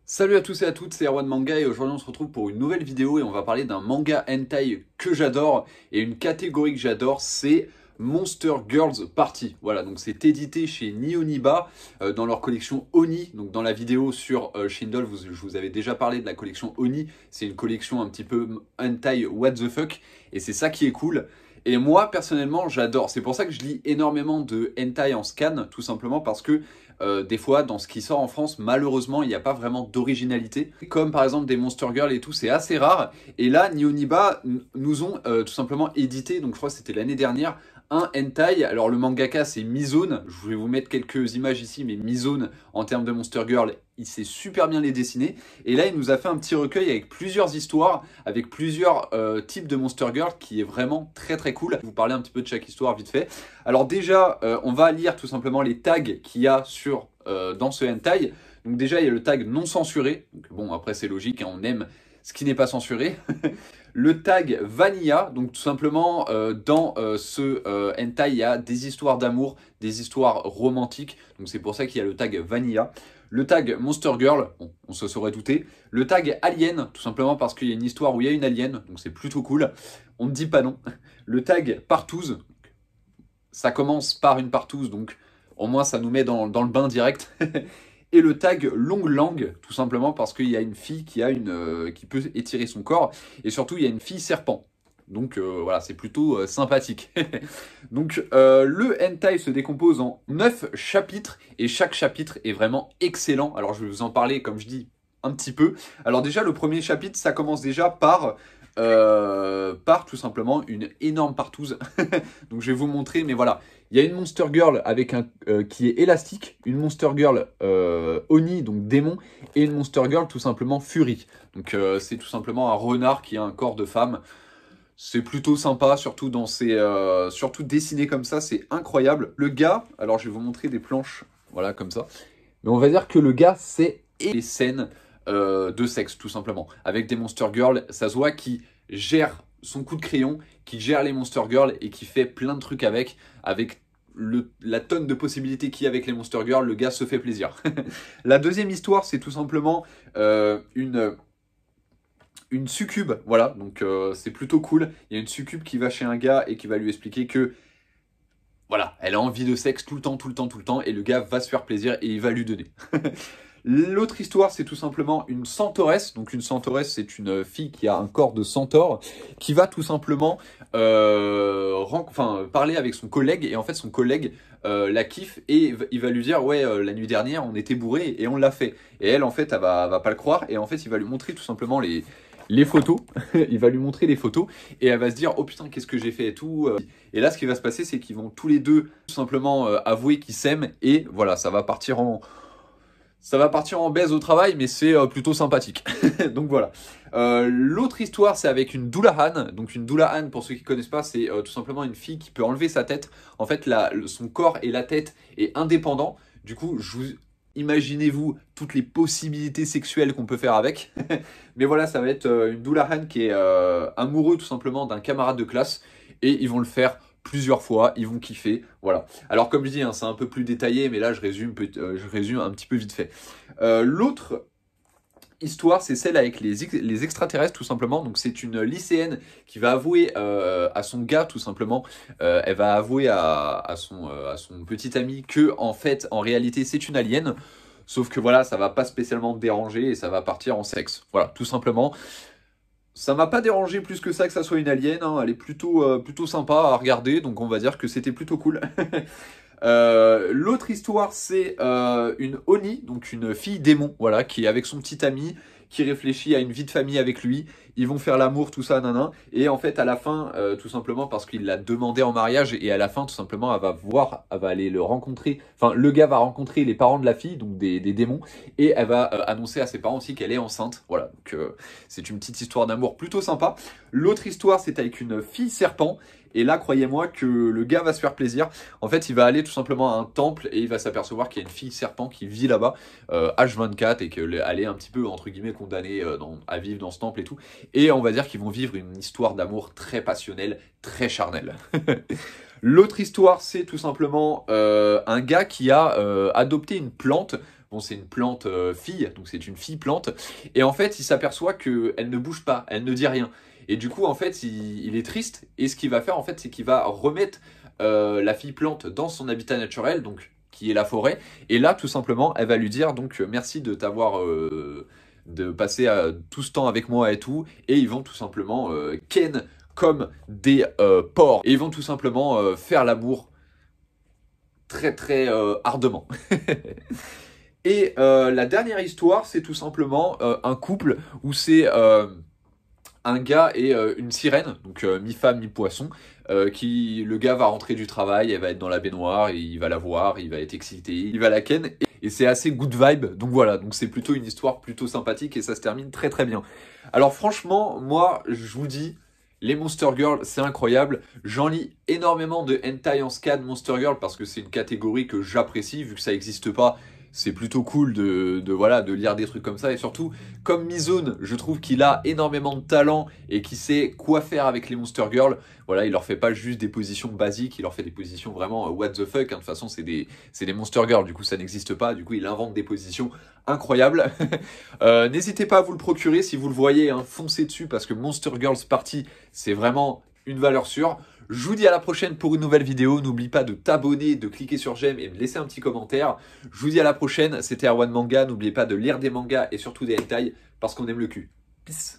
Salut à tous et à toutes, c'est Erwan Manga et aujourd'hui on se retrouve pour une nouvelle vidéo et on va parler d'un manga hentai que j'adore et une catégorie que j'adore, c'est Monster Girls Party. Voilà, donc c'est édité chez Nihoniba dans leur collection Oni. Donc dans la vidéo sur Shindle, je vous avais déjà parlé de la collection Oni. C'est une collection un petit peu hentai what the fuck et c'est ça qui est cool. Et moi personnellement j'adore, c'est pour ça que je lis énormément de hentai en scan, tout simplement parce que des fois, dans ce qui sort en France, malheureusement, il n'y a pas vraiment d'originalité. Comme par exemple des Monster Girl et tout, c'est assez rare. Et là, Nihoniba nous ont tout simplement édité, donc je crois que c'était l'année dernière, un hentai. Alors le mangaka c'est Mizone, je vais vous mettre quelques images ici, mais Mizone en termes de Monster Girl, il sait super bien les dessiner. Et là il nous a fait un petit recueil avec plusieurs histoires, avec plusieurs types de Monster Girl qui est vraiment très très cool. Je vais vous parler un petit peu de chaque histoire vite fait. Alors déjà, on va lire tout simplement les tags qu'il y a dans ce hentai. Donc déjà il y a le tag non censuré, donc bon après c'est logique, hein, on aime ce qui n'est pas censuré. Le tag Vanilla, donc tout simplement dans ce hentai, il y a des histoires d'amour, des histoires romantiques, donc c'est pour ça qu'il y a le tag Vanilla. Le tag Monster Girl, bon, on se serait douté. Le tag Alien, tout simplement parce qu'il y a une histoire où il y a une alien, donc c'est plutôt cool. On ne dit pas non. Le tag Partouze, ça commence par une partouze, donc au moins ça nous met dans le bain direct. Et le tag longue langue, tout simplement parce qu'il y a une fille qui peut étirer son corps. Et surtout, il y a une fille serpent. Donc voilà, c'est plutôt sympathique. Donc le hentai se décompose en 9 chapitres. Et chaque chapitre est vraiment excellent. Alors je vais vous en parler, comme je dis, un petit peu. Alors déjà, le premier chapitre, ça commence déjà par tout simplement une énorme partouze. Donc je vais vous montrer, mais voilà. Il y a une Monster Girl avec qui est élastique, une Monster Girl Oni, donc démon, et une Monster Girl tout simplement Fury. Donc c'est tout simplement un renard qui a un corps de femme. C'est plutôt sympa, surtout dessiné comme ça, c'est incroyable. Le gars, alors je vais vous montrer des planches, voilà comme ça. Mais on va dire que le gars, c'est les scènes de sexe tout simplement. Avec des Monster Girls, ça se voit qui gère son coup de crayon, qui gère les Monster Girls et qui fait plein de trucs avec la tonne de possibilités qu'il y a avec les Monster Girls, le gars se fait plaisir. La deuxième histoire, c'est tout simplement une succube, voilà, donc c'est plutôt cool. Il y a une succube qui va chez un gars et qui va lui expliquer que voilà, elle a envie de sexe tout le temps, tout le temps, tout le temps, et le gars va se faire plaisir et il va lui donner. L'autre histoire, c'est tout simplement une centauresse. Donc une centauresse, c'est une fille qui a un corps de centaure, qui va tout simplement parler avec son collègue. Et en fait, son collègue la kiffe et il va lui dire « Ouais, la nuit dernière, on était bourrés et on l'a fait. » Et elle, en fait, elle va pas le croire. Et en fait, il va lui montrer tout simplement les photos. Il va lui montrer les photos et elle va se dire « Oh putain, qu'est-ce que j'ai fait et tout. » Et là, ce qui va se passer, c'est qu'ils vont tous les deux tout simplement avouer qu'ils s'aiment. Et voilà, ça va partir en baise au travail, mais c'est plutôt sympathique. Donc voilà. L'autre histoire, c'est avec une Dullahan. Donc une Dullahan, pour ceux qui ne connaissent pas, c'est tout simplement une fille qui peut enlever sa tête. En fait, son corps et la tête est indépendant. Du coup, imaginez-vous toutes les possibilités sexuelles qu'on peut faire avec. Mais voilà, ça va être une Dullahan qui est amoureux tout simplement d'un camarade de classe. Et ils vont le faire plusieurs fois, ils vont kiffer, voilà. Alors comme je dis, hein, c'est un peu plus détaillé, mais là je résume un petit peu vite fait. L'autre histoire, c'est celle avec les extraterrestres, tout simplement. Donc c'est une lycéenne qui va avouer à son gars, tout simplement, elle va avouer à son petit ami que, en fait, en réalité, c'est une alien. Sauf que voilà, ça va pas spécialement déranger et ça va partir en sexe. Voilà, tout simplement. Ça m'a pas dérangé plus que ça soit une alien, hein. Elle est plutôt sympa à regarder, donc on va dire que c'était plutôt cool. L'autre histoire, c'est une Oni, donc une fille démon, voilà, qui est avec son petit ami, qui réfléchit à une vie de famille avec lui. Ils vont faire l'amour, tout ça, nanan. Et en fait, à la fin, tout simplement parce qu'il l'a demandé en mariage, et à la fin, tout simplement, elle va aller le rencontrer. Enfin, le gars va rencontrer les parents de la fille, donc des démons, et elle va annoncer à ses parents aussi qu'elle est enceinte. Voilà, donc c'est une petite histoire d'amour plutôt sympa. L'autre histoire, c'est avec une fille serpent. Et là, croyez-moi que le gars va se faire plaisir. En fait, il va aller tout simplement à un temple et il va s'apercevoir qu'il y a une fille serpent qui vit là-bas, H24, et qu'elle est un petit peu, entre guillemets, condamnée à vivre dans ce temple et tout. Et on va dire qu'ils vont vivre une histoire d'amour très passionnelle, très charnelle. L'autre histoire, c'est tout simplement un gars qui a adopté une plante. Bon, c'est une plante fille, donc c'est une fille plante. Et en fait, il s'aperçoit qu'elle ne bouge pas, elle ne dit rien. Et du coup, en fait, il est triste. Et ce qu'il va faire, en fait, c'est qu'il va remettre la fille plante dans son habitat naturel, donc qui est la forêt. Et là, tout simplement, elle va lui dire donc merci de t'avoir de passer tout ce temps avec moi et tout. Et ils vont tout simplement ken comme des porcs. Et ils vont tout simplement faire l'amour très très ardemment. Et la dernière histoire, c'est tout simplement un couple où c'est un gars et une sirène, donc mi-femme, mi-poisson, le gars va rentrer du travail, elle va être dans la baignoire, et il va la voir, il va être excité, il va la ken, et c'est assez good vibe, donc voilà, donc c'est plutôt une histoire plutôt sympathique, et ça se termine très très bien. Alors franchement, moi, je vous dis, les Monster Girl, c'est incroyable. J'en lis énormément de hentai en scan Monster Girl, parce que c'est une catégorie que j'apprécie, vu que ça n'existe pas. C'est plutôt cool voilà, de lire des trucs comme ça. Et surtout, comme Mizune, je trouve qu'il a énormément de talent et qu'il sait quoi faire avec les Monster Girls. Voilà, il leur fait pas juste des positions basiques, il leur fait des positions vraiment what the fuck. Hein. De toute façon, c'est des Monster Girls, du coup ça n'existe pas. Du coup, il invente des positions incroyables. N'hésitez pas à vous le procurer si vous le voyez, hein, foncez dessus parce que Monster Girls Party, c'est vraiment une valeur sûre. Je vous dis à la prochaine pour une nouvelle vidéo. N'oublie pas de t'abonner, de cliquer sur j'aime et de laisser un petit commentaire. Je vous dis à la prochaine. C'était Erwan Manga. N'oubliez pas de lire des mangas et surtout des hentai parce qu'on aime le cul. Peace.